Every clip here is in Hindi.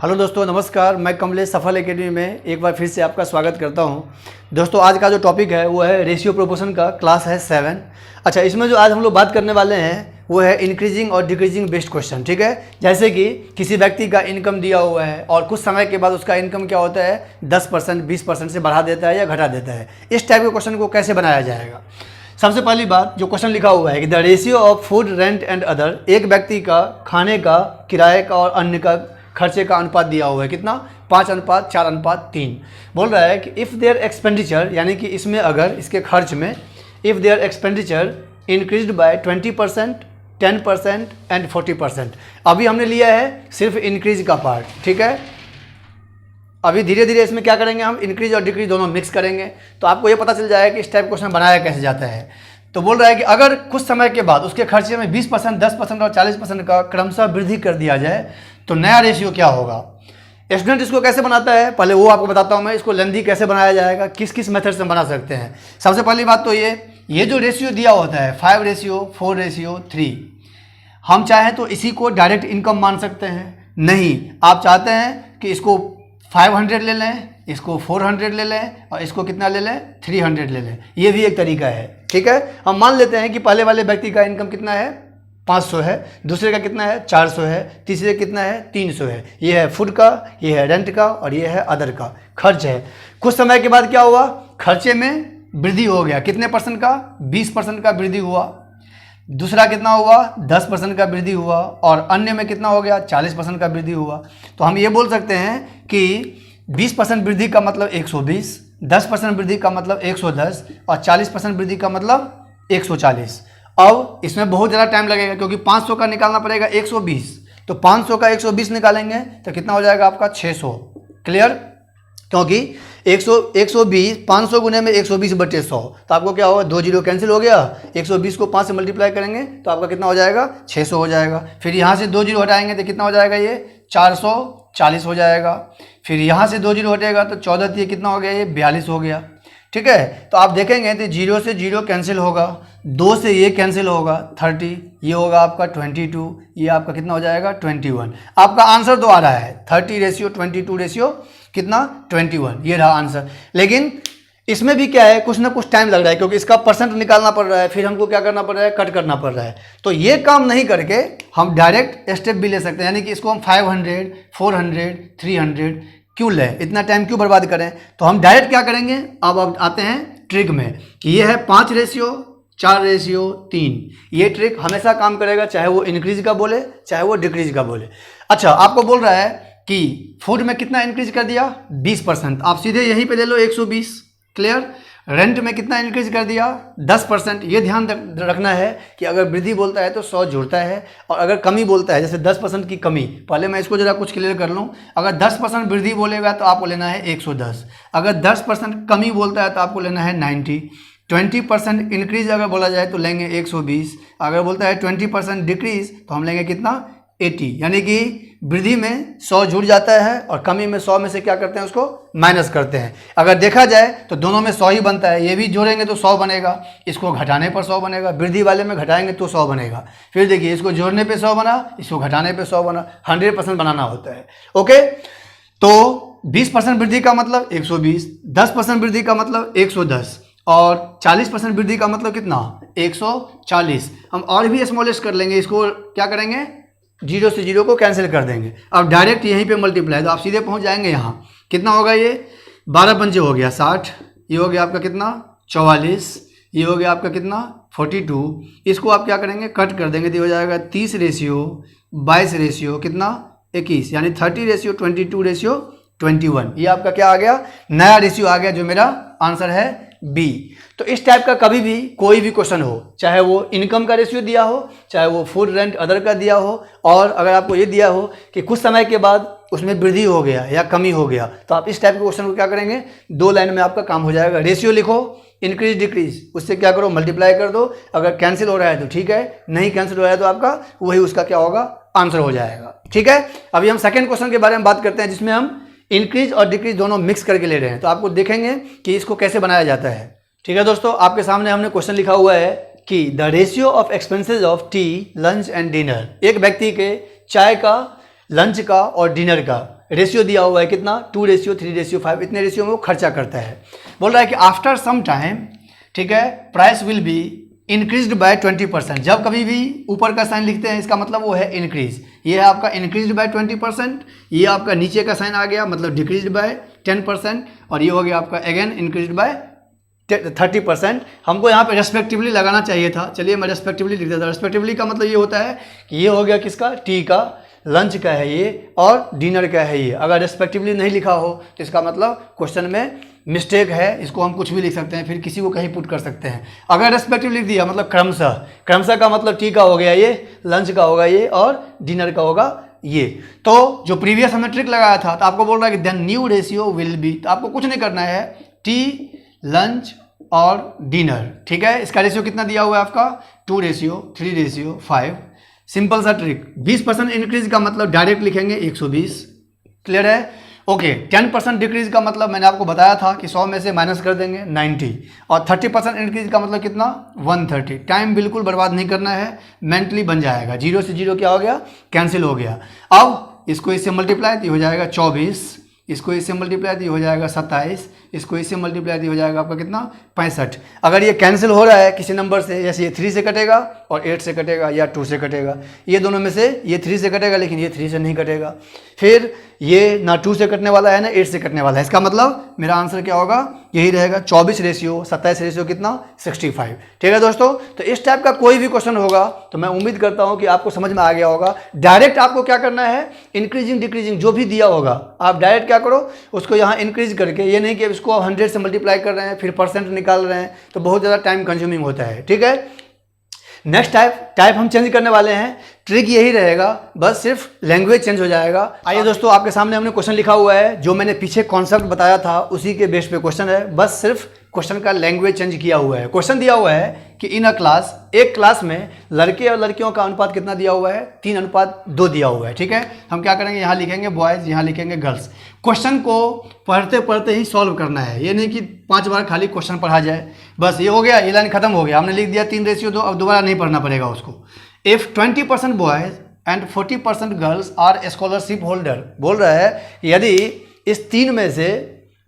हेलो दोस्तों, नमस्कार। मैं कमलेश सफल एकेडमी में एक बार फिर से आपका स्वागत करता हूं। दोस्तों, आज का जो टॉपिक है वो है रेशियो प्रोपोर्शन का, क्लास है 7। अच्छा, इसमें जो आज हम लोग बात करने वाले हैं वो है इंक्रीजिंग और डिक्रीजिंग बेस्ड क्वेश्चन। ठीक है, जैसे कि किसी व्यक्ति का इनकम दिया हुआ है और कुछ समय के बाद उसका इनकम क्या होता है 10%, 20% से बढ़ा देता है या घटा देता है। इस टाइप के क्वेश्चन को कैसे बनाया जाएगा। सबसे पहली बात, जो क्वेश्चन लिखा हुआ है कि the ratio of food, rent and other, एक व्यक्ति का खाने का, किराए का और अन्य का खर्चे का अनुपात दिया हुआ है। कितना? 5:4:3। बोल रहा है कि इफ़ देयर एक्सपेंडिचर, यानी कि इसमें अगर इसके खर्च में if there expenditure increased by 20%, 10% and 40%। अभी हमने लिया है सिर्फ इंक्रीज का पार्ट। ठीक है, अभी धीरे धीरे इसमें क्या करेंगे, हम इंक्रीज और डिक्रीज दोनों मिक्स करेंगे, तो आपको ये पता चल जाएगा कि इस टाइप क्वेश्चन बनाया कैसे जाता है। तो बोल रहा है कि अगर कुछ समय के बाद उसके खर्चे में 20%, 10% और 40% का क्रमशः वृद्धि कर दिया जाए तो नया रेशियो क्या होगा। स्टूडेंट इसको कैसे बनाता है पहले वो आपको बताता हूँ मैं। इसको लेंदी कैसे बनाया जाएगा, किस किस मेथड से बना सकते हैं। सबसे पहली बात तो ये जो रेशियो दिया होता है 5:4:3, हम चाहें तो इसी को डायरेक्ट इनकम मान सकते हैं। नहीं, आप चाहते हैं कि इसको 500 ले लें, इसको 400 ले लें और इसको कितना ले लें 300 ले लें। ये भी एक तरीका है। ठीक है, हम मान लेते हैं कि पहले वाले व्यक्ति का इनकम कितना है 500 है, दूसरे का कितना है 400 है, तीसरे कितना है 300 है। ये है फूड का, ये है रेंट का और ये है अदर का खर्च है। कुछ समय के बाद क्या हुआ, खर्चे में वृद्धि हो गया। कितने परसेंट का? 20% का वृद्धि हुआ। दूसरा कितना हुआ? 10% का वृद्धि हुआ। और अन्य में कितना हो गया? 40% का वृद्धि हुआ। तो हम ये बोल सकते हैं कि 20% वृद्धि का मतलब 120, 10% वृद्धि का मतलब 110 और 40% वृद्धि का मतलब 140। अब इसमें बहुत ज़्यादा टाइम लगेगा क्योंकि 500 का निकालना पड़ेगा 120, तो 500 का 120 निकालेंगे तो कितना हो जाएगा आपका 600। क्लियर? क्योंकि 120 500 गुने में 120/100, तो आपको क्या होगा, 2 जीरो कैंसिल हो गया। 120 को 5 से मल्टीप्लाई करेंगे तो आपका कितना हो जाएगा 600 हो जाएगा। फिर यहाँ से 2 जीरो हटाएंगे तो कितना हो जाएगा, ये 440 हो जाएगा। फिर यहाँ से 2 जीरो हटेगा तो 14 ये कितना हो गया, ये 42 हो गया। ठीक है, तो आप देखेंगे तो 0 से 0 कैंसिल होगा, 2 से ये कैंसिल होगा 30, ये होगा आपका 22, ये आपका कितना हो जाएगा 21। आपका आंसर तो आ रहा है 30:22 कितना 21, ये रहा आंसर। लेकिन इसमें भी क्या है, कुछ ना कुछ टाइम लग रहा है क्योंकि इसका परसेंट निकालना पड़ रहा है, फिर हमको क्या करना पड़ रहा है, कट करना पड़ रहा है। तो ये काम नहीं करके हम डायरेक्ट स्टेप भी ले सकते हैं, यानी कि इसको हम 500, 400, 300 क्यों लें, इतना टाइम क्यों बर्बाद करें। तो हम डायरेक्ट क्या करेंगे, अब आते हैं ट्रिक में कि ये है 5:4:3। ये ट्रिक हमेशा काम करेगा, चाहे वो इंक्रीज का बोले चाहे वो डिक्रीज का बोले। अच्छा, आपको बोल रहा है कि फूड में कितना इंक्रीज कर दिया 20%, आप सीधे यहीं पे ले लो 120। क्लियर? रेंट में कितना इंक्रीज कर दिया 10%। ये ध्यान रखना है कि अगर वृद्धि बोलता है तो 100 जुड़ता है, और अगर कमी बोलता है जैसे 10% की कमी, पहले मैं इसको जरा कुछ क्लियर कर लूँ। अगर 10% वृद्धि बोलेगा तो आपको लेना है 110, अगर 10% कमी बोलता है तो आपको लेना है 90, 20% इंक्रीज अगर बोला जाए तो लेंगे 120, अगर बोलता है 20% डिक्रीज तो हम लेंगे कितना 80। यानी कि वृद्धि में 100 जुड़ जाता है और कमी में 100 में से क्या करते हैं, उसको माइनस करते हैं। अगर देखा जाए तो दोनों में 100 ही बनता है, ये भी जोड़ेंगे तो 100 बनेगा, इसको घटाने पर 100 बनेगा, वृद्धि वाले में घटाएंगे तो 100 बनेगा। फिर देखिए, इसको जोड़ने पे 100 बना, इसको घटाने पे 100 बना, 100% बनाना होता है। ओके, तो 20% वृद्धि का मतलब 120, 10% वृद्धि का मतलब 110 और 40% वृद्धि का मतलब कितना 140। हम और भी स्मॉलेस्ट कर लेंगे, इसको क्या करेंगे 0 से 0 को कैंसिल कर देंगे। अब डायरेक्ट यहीं पे मल्टीप्लाई, तो आप सीधे पहुंच जाएंगे यहाँ। कितना होगा, ये 12 पंचे हो गया 60, ये हो गया आपका कितना 44, ये हो गया आपका कितना 42। इसको आप क्या करेंगे, कट कर देंगे तो हो जाएगा 30:22 कितना 21, यानी 30:22:21। ये आपका क्या आ गया, नया रेशियो आ गया, जो मेरा आंसर है बी। तो इस टाइप का कभी भी कोई भी क्वेश्चन हो, चाहे वो इनकम का रेशियो दिया हो, चाहे वो फूड रेंट अदर का दिया हो, और अगर आपको ये दिया हो कि कुछ समय के बाद उसमें वृद्धि हो गया या कमी हो गया, तो आप इस टाइप के क्वेश्चन को क्या करेंगे, 2 लाइन में आपका काम हो जाएगा। रेशियो लिखो, इंक्रीज डिक्रीज, उससे क्या करो मल्टीप्लाई कर दो। अगर कैंसिल हो रहा है तो ठीक है, नहीं कैंसिल हो रहा है तो आपका वही उसका क्या होगा, आंसर हो जाएगा। ठीक है, अभी हम सेकेंड क्वेश्चन के बारे में बात करते हैं, जिसमें हम इंक्रीज और डिक्रीज दोनों मिक्स करके ले रहे हैं। तो आपको देखेंगे कि इसको कैसे बनाया जाता है। ठीक है दोस्तों, आपके सामने हमने क्वेश्चन लिखा हुआ है कि the ratio of expenses of T, lunch and dinner. एक व्यक्ति के चाय का, लंच का और डिनर का रेशियो दिया हुआ है कितना 2:3:5, इतने रेशियो में वो खर्चा करता है। बोल रहा है कि आफ्टर सम टाइम, ठीक है, price will be increased by 20%। जब कभी भी ऊपर का साइन लिखते हैं इसका मतलब वो है इंक्रीज। ये है आपका इंक्रीज्ड बाय 20%, ये आपका नीचे का साइन आ गया मतलब डिक्रीज्ड बाय 10%, और ये हो गया आपका अगेन इंक्रीज्ड बाय 30%। हमको यहाँ पे रेस्पेक्टिवली लगाना चाहिए था, चलिए मैं रेस्पेक्टिवली लिख देता हूँ। रेस्पेक्टिवली का मतलब ये होता है कि ये हो गया किसका, टी का, लंच का है ये, और डिनर का है ये। अगर रेस्पेक्टिवली नहीं लिखा हो तो इसका मतलब क्वेश्चन में मिस्टेक है, इसको हम कुछ भी लिख सकते हैं, फिर किसी को कहीं पुट कर सकते हैं। अगर रेस्पेक्टिवली लिख दिया मतलब क्रमशः, क्रमशः का मतलब टी का हो गया ये, लंच का होगा ये, और डिनर का होगा ये। तो जो प्रीवियस हमने ट्रिक लगाया था, तो आपको बोल रहा है कि then new ratio will be, तो आपको कुछ नहीं करना है, टी, लंच और डिनर, ठीक है। इसका रेशियो कितना दिया हुआ है आपका 2:3:5। सिंपल सा ट्रिक। 20% इंक्रीज का मतलब डायरेक्ट लिखेंगे 120, क्लियर है। ओके, 10% डिक्रीज का मतलब मैंने आपको बताया था कि 100 में से माइनस कर देंगे 90, और 30% इंक्रीज का मतलब कितना 130। टाइम बिल्कुल बर्बाद नहीं करना है, मेंटली बन जाएगा। 0 से 0 क्या हो गया, कैंसिल हो गया। अब इसको इससे मल्टीप्लाई तो हो जाएगा 24, इसको इससे मल्टीप्लाई तो हो जाएगा 27, इसको इससे मल्टीप्लाई तो हो जाएगा आपका कितना 65। अगर ये कैंसिल हो रहा है किसी नंबर से, जैसे ये 3 से कटेगा और 8 से कटेगा या 2 से कटेगा, ये दोनों में से ये 3 से कटेगा लेकिन ये 3 से नहीं कटेगा। फिर ये ना 2 से कटने वाला है ना 8 से कटने वाला है। इसका मतलब मेरा आंसर क्या होगा, यही रहेगा 24:27 रेशियो कितना 65। ठीक है दोस्तों, तो इस टाइप का कोई भी क्वेश्चन होगा तो मैं उम्मीद करता हूं कि आपको समझ में आ गया होगा। डायरेक्ट आपको क्या करना है, इंक्रीजिंग डिक्रीजिंग जो भी दिया होगा आप डायरेक्ट क्या करो, उसको यहाँ इंक्रीज करके, ये नहीं कि इसको आप 100 से मल्टीप्लाई कर रहे हैं फिर परसेंट निकाल रहे हैं, तो बहुत ज़्यादा टाइम कंज्यूमिंग होता है। ठीक है, नेक्स्ट टाइप हम चेंज करने वाले हैं। ट्रिक यही रहेगा, बस सिर्फ लैंग्वेज चेंज हो जाएगा। आइए दोस्तों, आपके सामने हमने क्वेश्चन लिखा हुआ है, जो मैंने पीछे कॉन्सेप्ट बताया था उसी के बेस पे क्वेश्चन है, बस सिर्फ क्वेश्चन का लैंग्वेज चेंज किया हुआ है। क्वेश्चन दिया हुआ है कि इन अ क्लास, एक क्लास में लड़के और लड़कियों का अनुपात कितना दिया हुआ है, 3:2 दिया हुआ है। ठीक है, हम क्या करेंगे, यहाँ लिखेंगे बॉयज़, यहाँ लिखेंगे गर्ल्स। क्वेश्चन को पढ़ते पढ़ते ही सॉल्व करना है, ये नहीं कि 5 बार खाली क्वेश्चन पढ़ा जाए, बस ये हो गया, ये लाइन खत्म हो गया, हमने लिख दिया 3:2, अब दोबारा नहीं पढ़ना पड़ेगा उसको। If 20% boys and 40% girls are scholarship holder, बोल रहा है यदि इस 3 में से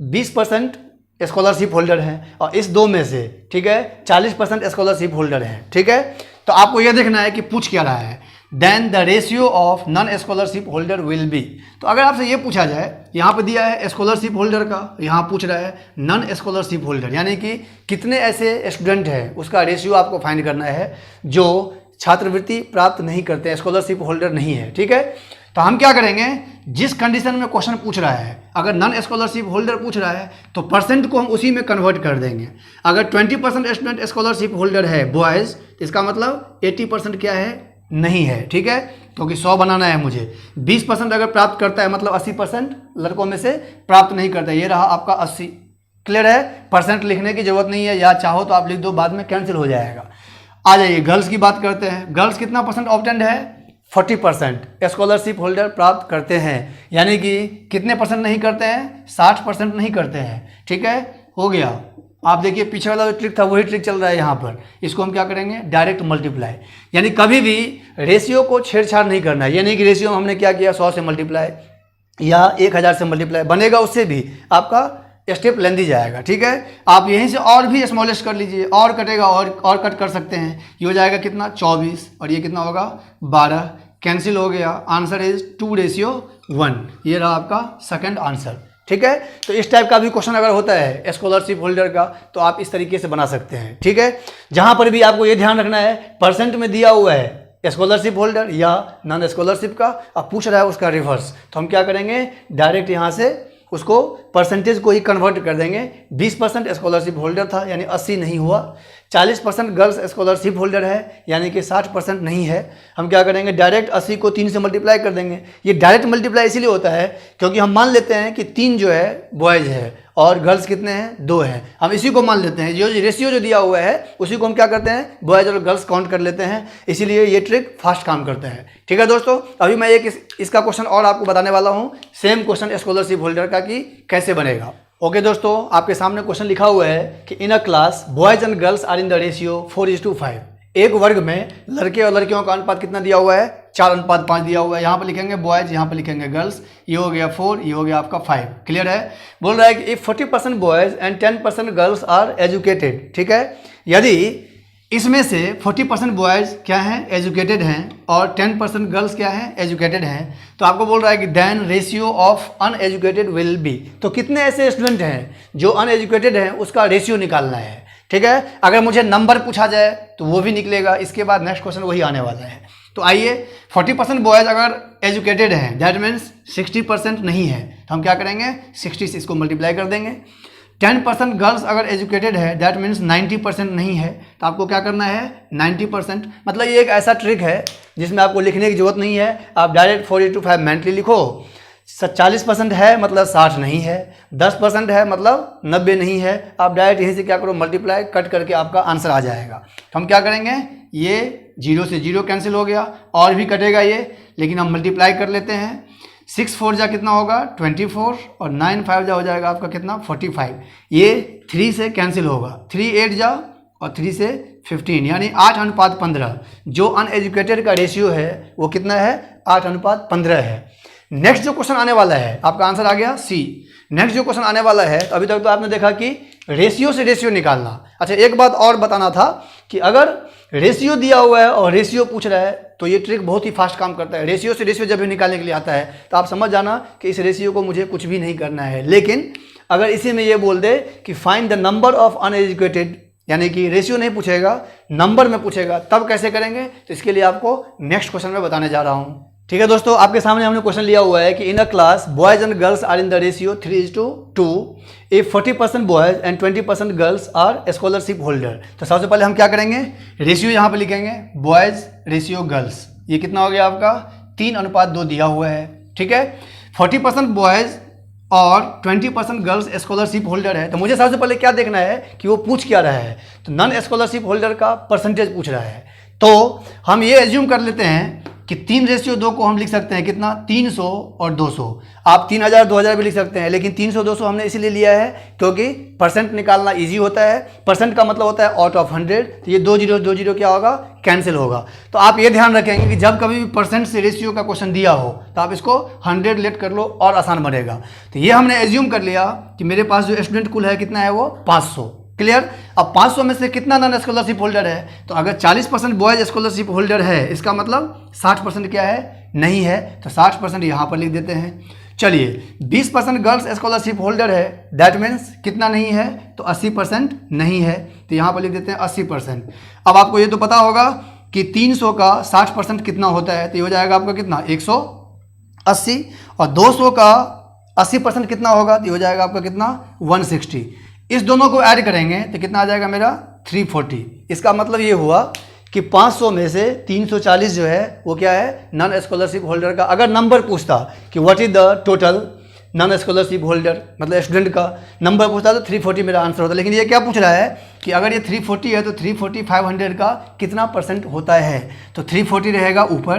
20% स्कॉलरशिप होल्डर हैं और इस 2 में से, ठीक है, 40% स्कॉलरशिप होल्डर हैं। ठीक है, तो आपको यह देखना है कि पूछ क्या रहा है, then the ratio of non scholarship holder will be. तो अगर आपसे ये पूछा जाए, यहाँ पे दिया है स्कॉलरशिप होल्डर का, यहाँ पूछ रहा है नॉन स्कॉलरशिप होल्डर, यानी कि कितने ऐसे स्टूडेंट हैं, उसका रेशियो आपको फाइंड करना है जो छात्रवृत्ति प्राप्त नहीं करते हैं, स्कॉलरशिप होल्डर नहीं है। ठीक है, तो हम क्या करेंगे, जिस कंडीशन में क्वेश्चन पूछ रहा है, अगर नॉन स्कॉलरशिप होल्डर पूछ रहा है तो परसेंट को हम उसी में कन्वर्ट कर देंगे। अगर 20% स्टूडेंट स्कॉलरशिप होल्डर है बॉयज़, इसका मतलब 80% क्या है, नहीं है। ठीक है, क्योंकि 100 बनाना है मुझे। 20% अगर प्राप्त करता है मतलब 80% लड़कों में से प्राप्त नहीं करता है, ये रहा आपका 80। क्लियर है, परसेंट लिखने की जरूरत नहीं है, या चाहो तो आप लिख दो, बाद में कैंसिल हो जाएगा। आ जाइए गर्ल्स की बात करते हैं। गर्ल्स कितना परसेंट ऑब्टेंड है, 40% स्कॉलरशिप होल्डर प्राप्त करते हैं, यानी कि कितने परसेंट नहीं करते हैं, 60% नहीं करते हैं। ठीक है, हो गया। आप देखिए पीछे वाला जो ट्रिक था वही ट्रिक चल रहा है यहाँ पर। इसको हम क्या करेंगे, डायरेक्ट मल्टीप्लाई, यानी कभी भी रेशियो को छेड़छाड़ नहीं करना है। ये नहीं कि रेशियो हमने क्या किया 100 से मल्टीप्लाई या 1000 से मल्टीप्लाई, बनेगा उससे भी आपका स्टेप लेंदी जाएगा। ठीक है, आप यहीं से और भी स्मॉलेस्ट कर लीजिए, और कटेगा और कट कर सकते हैं। ये हो जाएगा कितना 24, और ये कितना होगा 12, कैंसिल हो गया। Answer is 2:1। ये रहा आपका सेकंड आंसर। ठीक है, तो इस टाइप का भी क्वेश्चन अगर होता है स्कॉलरशिप होल्डर का, तो आप इस तरीके से बना सकते हैं। ठीक है, जहां पर भी आपको ये ध्यान रखना है, परसेंट में दिया हुआ है स्कॉलरशिप होल्डर या नॉन स्कॉलरशिप का, अब पूछ रहा है उसका रिवर्स, तो हम क्या करेंगे, डायरेक्ट यहाँ से उसको परसेंटेज को ही कन्वर्ट कर देंगे। 20% स्कॉलरशिप होल्डर था यानी 80 नहीं हुआ, 40% गर्ल्स स्कॉलरशिप होल्डर है यानी कि 60% नहीं है। हम क्या करेंगे, डायरेक्ट 80 को 3 से मल्टीप्लाई कर देंगे। ये डायरेक्ट मल्टीप्लाई इसीलिए होता है क्योंकि हम मान लेते हैं कि 3 जो है बॉयज़ है और गर्ल्स कितने हैं, 2 हैं। हम इसी को मान लेते हैं, जो रेशियो जो दिया हुआ है उसी को हम क्या करते हैं, बॉयज़ और गर्ल्स काउंट कर लेते हैं। इसीलिए ये ट्रिक फास्ट काम करता है। ठीक है दोस्तों, अभी मैं इसका क्वेश्चन और आपको बताने वाला हूँ, सेम क्वेश्चन स्कॉलरशिप होल्डर का कि कैसे बनेगा। ओके दोस्तों, आपके सामने क्वेश्चन लिखा हुआ है कि in a class boys and girls are in the ratio 4:5। एक वर्ग में लड़के और लड़कियों का अनुपात कितना दिया हुआ है, 4:5 दिया हुआ है। यहाँ पर लिखेंगे बॉयज़, यहाँ पर लिखेंगे गर्ल्स, ये हो गया 4, ये हो गया आपका 5। क्लियर है। बोल रहा है कि if 40% boys and 10% girls are educated, ठीक है, यदि इसमें से 40% बॉयज़ क्या हैं, एजुकेटेड हैं, और 10% गर्ल्स क्या हैं, एजुकेटेड हैं, तो आपको बोल रहा है कि then ratio of uneducated will be. तो कितने ऐसे स्टूडेंट हैं जो अनएजुकेटेड हैं, उसका रेशियो निकालना है। ठीक है, अगर मुझे नंबर पूछा जाए तो वो भी निकलेगा। इसके बाद नेक्स्ट क्वेश्चन वही आने वाला है। तो आइए, 40% बॉयज़ अगर एजुकेटेड हैं, दैट मीन्स 60% नहीं है, तो हम क्या करेंगे, 60 से इसको मल्टीप्लाई कर देंगे। 10% गर्ल्स अगर एजुकेटेड है, दैट मीन्स 90% नहीं है, तो आपको क्या करना है, 90%। मतलब ये एक ऐसा ट्रिक है जिसमें आपको लिखने की जरूरत नहीं है, आप डायरेक्ट 4:5 मेंटली लिखो। 40% है मतलब 60 नहीं है, 10% है मतलब 90 नहीं है, आप डायरेक्ट यहीं से क्या करो, मल्टीप्लाई कट करके आपका आंसर आ जाएगा। तो हम क्या करेंगे, ये 0 से 0 कैंसिल हो गया, और भी कटेगा ये, लेकिन हम मल्टीप्लाई कर लेते हैं। 6 4 जा कितना होगा, 24, और 9 5 जा हो जाएगा आपका कितना, 45। ये 3 से कैंसिल होगा, 3 8 जा और 3 से 15, यानी 8:15। जो अनएजुकेटेड का रेशियो है वो कितना है, 8:15 है। नेक्स्ट जो क्वेश्चन आने वाला है, आपका आंसर आ गया सी। नेक्स्ट जो क्वेश्चन आने वाला है, तो अभी तक तो आपने देखा कि रेशियो से रेशियो निकालना। अच्छा, एक बात और बताना था कि अगर रेशियो दिया हुआ है और रेशियो पूछ रहा है तो ये ट्रिक बहुत ही फास्ट काम करता है। रेशियो से रेशियो जब भी निकालने के लिए आता है तो आप समझ जाना कि इस रेशियो को मुझे कुछ भी नहीं करना है। लेकिन अगर इसी में ये बोल दे कि find the number of uneducated, यानी कि रेशियो नहीं पूछेगा, नंबर में पूछेगा, तब कैसे करेंगे, तो इसके लिए आपको नेक्स्ट क्वेश्चन में बताने जा रहा हूँ। ठीक है दोस्तों, आपके सामने हमने क्वेश्चन लिया हुआ है कि in a class boys and girls are in the ratio 3:2 if 40% boys and 20% girls are scholarship holder. तो सबसे पहले हम क्या करेंगे, रेशियो यहाँ पे लिखेंगे, बॉयज रेशियो गर्ल्स, ये कितना हो गया आपका, 3:2 दिया हुआ है। ठीक है, 40% बॉयज और 20% गर्ल्स स्कॉलरशिप होल्डर है। तो मुझे सबसे पहले क्या देखना है कि वो पूछ क्या रहा है, तो नॉन स्कॉलरशिप होल्डर का परसेंटेज पूछ रहा है। तो हम ये एज्यूम कर लेते हैं कि 3:2 को हम लिख सकते हैं कितना, 300 और 200। आप 3000 2000 भी लिख सकते हैं, लेकिन 300 200 हमने इसीलिए लिया है क्योंकि परसेंट निकालना इजी होता है। परसेंट का मतलब होता है आउट ऑफ 100, तो ये 2 0 क्या होगा, कैंसिल होगा। तो आप ये ध्यान रखेंगे कि जब कभी भी परसेंट से रेशियो का क्वेश्चन दिया हो तो आप इसको 100 लेट कर लो और आसान बनेगा। तो ये हमने एज्यूम कर लिया कि मेरे पास जो स्टूडेंट कुल है कितना है, वो 500। क्लियर। अब 500 में से कितना नॉन स्कॉलरशिप होल्डर है, तो अगर 40% बॉयज स्कॉलरशिप होल्डर है, इसका मतलब 60% क्या है, नहीं है, तो 60% यहाँ पर लिख देते हैं। चलिए, 20% गर्ल्स स्कॉलरशिप होल्डर है, दैट मीन्स कितना नहीं है, तो 80% नहीं है, तो यहाँ पर लिख देते हैं 80%। अब आपको ये तो पता होगा कि 300 का 60% कितना होता है, तो ये हो जाएगा आपका कितना, 180, और 200 का 80% कितना होगा, तो ये हो जाएगा आपका कितना, 160। इस दोनों को ऐड करेंगे तो कितना आ जाएगा मेरा, 340। इसका मतलब ये हुआ कि 500 में से 340 जो है वो क्या है, नॉन स्कॉलरशिप होल्डर का। अगर नंबर पूछता कि what is the total non scholarship holder, मतलब स्टूडेंट का नंबर पूछता तो 340 मेरा आंसर होता। लेकिन ये क्या पूछ रहा है कि अगर ये 340 है तो 340 500 का कितना परसेंट होता है, तो 340 रहेगा ऊपर,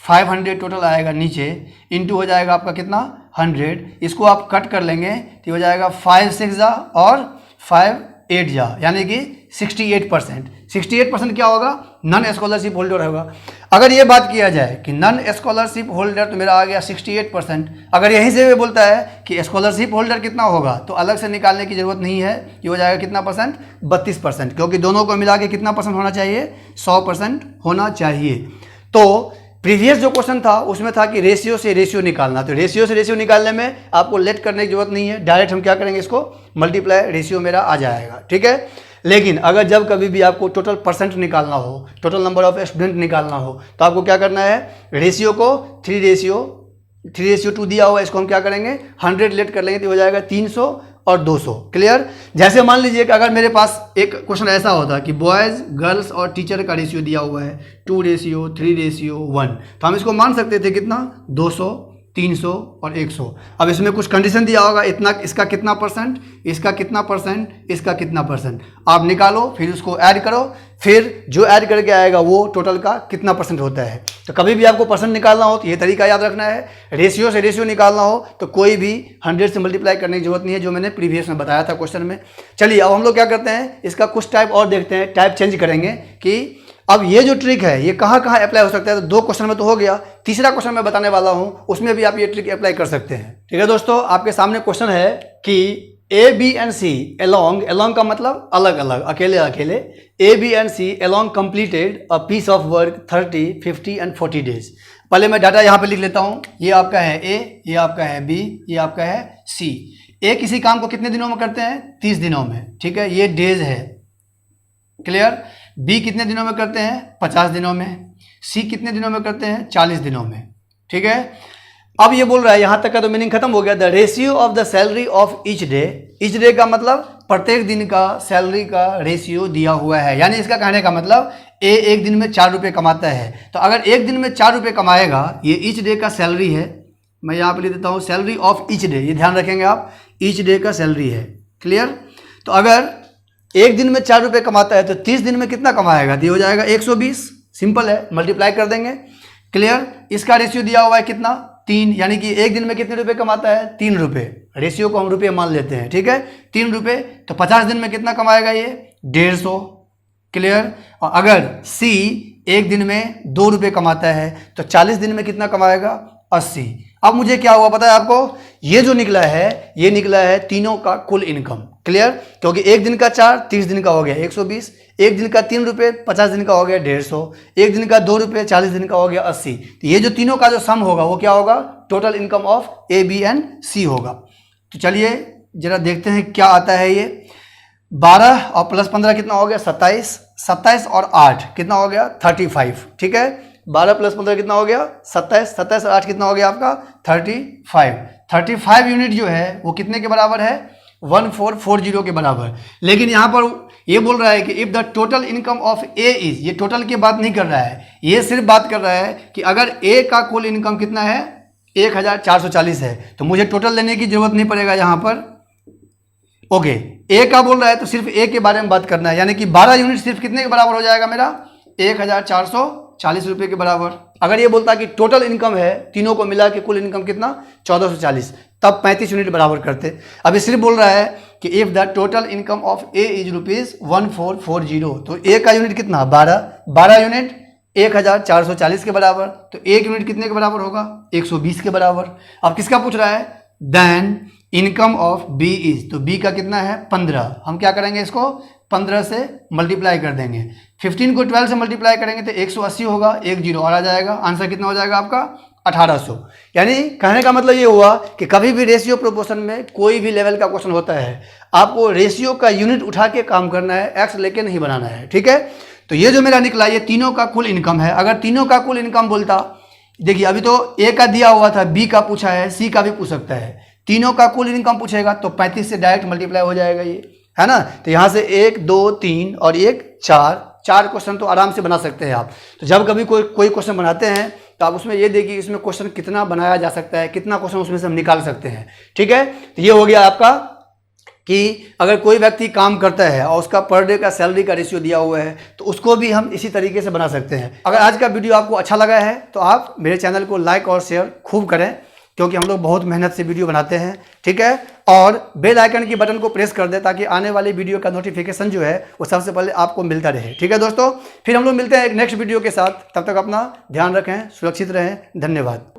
500 टोटल आएगा नीचे, इंटू हो जाएगा आपका कितना, 100। इसको आप कट कर लेंगे तो हो जाएगा 5 6 जा और 5 8 जा, यानी कि 68%। 68% क्या होगा, नॉन स्कॉलरशिप होल्डर होगा। अगर ये बात किया जाए कि नॉन स्कॉलरशिप होल्डर, तो मेरा आ गया 68%। अगर यहीं से बोलता है कि स्कॉलरशिप होल्डर कितना होगा, तो अलग से निकालने की जरूरत नहीं है, ये हो जाएगा कितना परसेंट, 32%, क्योंकि दोनों को मिला के कितना परसेंट होना चाहिए, 100% होना चाहिए। तो प्रीवियस जो क्वेश्चन था उसमें था कि रेशियो से रेशियो निकालना, तो रेशियो से रेशियो निकालने में आपको लेट करने की जरूरत नहीं है, डायरेक्ट हम क्या करेंगे, इसको मल्टीप्लाई, रेशियो मेरा आ जाएगा। ठीक है, लेकिन अगर जब कभी भी आपको टोटल परसेंट निकालना हो, टोटल नंबर ऑफ स्टूडेंट निकालना हो, तो आपको क्या करना है, रेशियो को 3:2 दिया हुआ है, इसको हम क्या करेंगे, 100 लेट कर लेंगे तो हो जाएगा 300 और 200। क्लियर। जैसे मान लीजिए कि अगर मेरे पास एक क्वेश्चन ऐसा होता कि बॉयज़ गर्ल्स और टीचर का रेशियो दिया हुआ है 2:3:1, तो हम इसको मान सकते थे कितना, 200 300 और 100। अब इसमें कुछ कंडीशन दिया होगा, इतना, इसका कितना परसेंट, इसका कितना परसेंट, इसका कितना परसेंट, आप निकालो, फिर उसको ऐड करो, फिर जो ऐड करके आएगा वो टोटल का कितना परसेंट होता है। तो कभी भी आपको परसेंट निकालना हो तो ये तरीका याद रखना है। रेशियो से रेशियो निकालना हो तो कोई भी 100 से मल्टीप्लाई करने की जरूरत नहीं है, जो मैंने प्रीवियस में बताया था क्वेश्चन में। चलिए, अब हम लोग क्या करते हैं, इसका कुछ टाइप और देखते हैं, टाइप चेंज करेंगे कि अब ये जो ट्रिक है ये कहाँ कहाँ अप्लाई हो सकता है, तो 2 क्वेश्चन में तो हो गया, तीसरा क्वेश्चन मैं बताने वाला हूँ उसमें भी आप ये ट्रिक अप्लाई कर सकते हैं। ठीक है दोस्तों, आपके सामने क्वेश्चन है कि A B and C along, along का मतलब अलग अलग, अकेले अकेले, A B and C along completed a piece of work 30, 50 and 40 days। पहले मैं डाटा यहाँ पे लिख लेता हूँ, ये आपका है ए, ये आपका है बी, ये आपका है सी। ए किसी काम को कितने दिनों में करते हैं, 30 दिनों में, ठीक है, ये डेज है, क्लियर। बी कितने दिनों में करते हैं, 50 दिनों में। सी कितने दिनों में करते हैं, 40 दिनों में, ठीक है। अब ये बोल रहा है, यहां तक का तो मीनिंग खत्म हो गया। The ratio of the salary of each day, each day का मतलब प्रत्येक दिन का सैलरी का रेशियो दिया हुआ है, यानी इसका कहने का मतलब ए एक दिन में 4 रुपये कमाता है, तो अगर एक दिन में 4 रुपये कमाएगा, ये ईच डे का सैलरी है, मैं यहाँ पे लिख देता हूँ सैलरी ऑफ ईच डे, ये ध्यान रखेंगे आप, ईच डे का सैलरी है, क्लियर। तो अगर एक दिन में 4 रुपये कमाता है तो 30 दिन में कितना कमाएगा, तो ये हो जाएगा 120, सिंपल है, मल्टीप्लाई कर देंगे, क्लियर। इसका रेशियो दिया हुआ है कितना, 3, यानी कि एक दिन में कितने रुपए कमाता है, 3 रुपये, रेशियो को हम रुपये मान लेते हैं, ठीक है, 3 रुपये, तो 50 दिन में कितना कमाएगा ये, 150, क्लियर। और अगर सी एक दिन में 2 रुपये कमाता है तो 40 दिन में कितना कमाएगा, 80। अब मुझे क्या हुआ पता है आपको, ये जो निकला है ये निकला है तीनों का कुल इनकम, क्लियर, क्योंकि एक दिन का 4, 30 दिन का हो गया 120, एक दिन का 3 रुपये, 50 दिन का हो गया 150, एक दिन का 2 रुपये, 40 दिन का हो गया 80। तो ये जो तीनों का जो सम होगा वो क्या होगा, total income of A B and C होगा। तो चलिए जरा देखते हैं क्या आता है ये। 12 और प्लस 15 कितना हो गया, 27, 27 और 8 कितना हो गया, 35, ठीक है। 12 प्लस 15 कितना हो गया, 27, 27 और 8 कितना हो गया आपका, 35। 35 यूनिट जो है वो कितने के बराबर है, 1440 के बराबर। लेकिन यहाँ पर ये बोल रहा है कि if the total income of A is, ये टोटल की बात नहीं कर रहा है, ये सिर्फ बात कर रहा है कि अगर ए का कुल इनकम कितना है, 1440 है, तो मुझे टोटल लेने की जरूरत नहीं पड़ेगा यहाँ पर, ओके। ए का बोल रहा है तो सिर्फ ए के बारे में बात करना है, यानी कि 12 यूनिट सिर्फ कितने के बराबर हो जाएगा मेरा, 1440 रुपये के बराबर। अगर ये बोलता कि टोटल इनकम है तीनों को मिला के कुल इनकम कितना, 1440, तब 35 यूनिट बराबर करते। अभी सिर्फ बोल रहा है कि if the total income of A is ₹1440, तो ए का यूनिट कितना, 12 यूनिट 1440 के बराबर, तो एक यूनिट कितने के बराबर होगा, 120 के बराबर। अब किसका पूछ रहा है, then income of B is, तो बी का कितना है 15, हम क्या करेंगे इसको 15 से मल्टीप्लाई कर देंगे, 15 को 12 से मल्टीप्लाई करेंगे तो 180 होगा, 1 जीरो और आ जाएगा, आंसर कितना हो जाएगा आपका 1800। यानी कहने का मतलब ये हुआ कि कभी भी रेशियो प्रोपोर्शन में कोई भी लेवल का क्वेश्चन होता है, आपको रेशियो का यूनिट उठा के काम करना है, एक्स लेके नहीं बनाना है, ठीक है। तो ये जो मेरा निकला ये तीनों का कुल इनकम है। अगर तीनों का कुल इनकम बोलता, देखिए अभी तो ए का दिया हुआ था, बी का पूछा है, सी का भी पूछ सकता है, तीनों का कुल इनकम पूछेगा तो 35 से डायरेक्ट मल्टीप्लाई हो जाएगा ये, है ना। तो यहाँ से 1, 2, 3 और 1, 4 क्वेश्चन तो आराम से बना सकते हैं आप। तो जब कभी कोई क्वेश्चन बनाते हैं तो आप उसमें ये देखिए इसमें क्वेश्चन कितना बनाया जा सकता है, कितना क्वेश्चन उसमें से हम निकाल सकते हैं, ठीक है। तो ये हो गया आपका कि अगर कोई व्यक्ति काम करता है और उसका पर डे का सैलरी का रेशियो दिया हुआ है तो उसको भी हम इसी तरीके से बना सकते हैं। अगर आज का वीडियो आपको अच्छा लगा है तो आप मेरे चैनल को लाइक और शेयर खूब करें, क्योंकि हम लोग बहुत मेहनत से वीडियो बनाते हैं, ठीक है। और बेल आइकन की बटन को प्रेस कर दें ताकि आने वाली वीडियो का नोटिफिकेशन जो है वो सबसे पहले आपको मिलता रहे, ठीक है दोस्तों। फिर हम लोग मिलते हैं एक नेक्स्ट वीडियो के साथ, तब तक अपना ध्यान रखें, सुरक्षित रहें, धन्यवाद।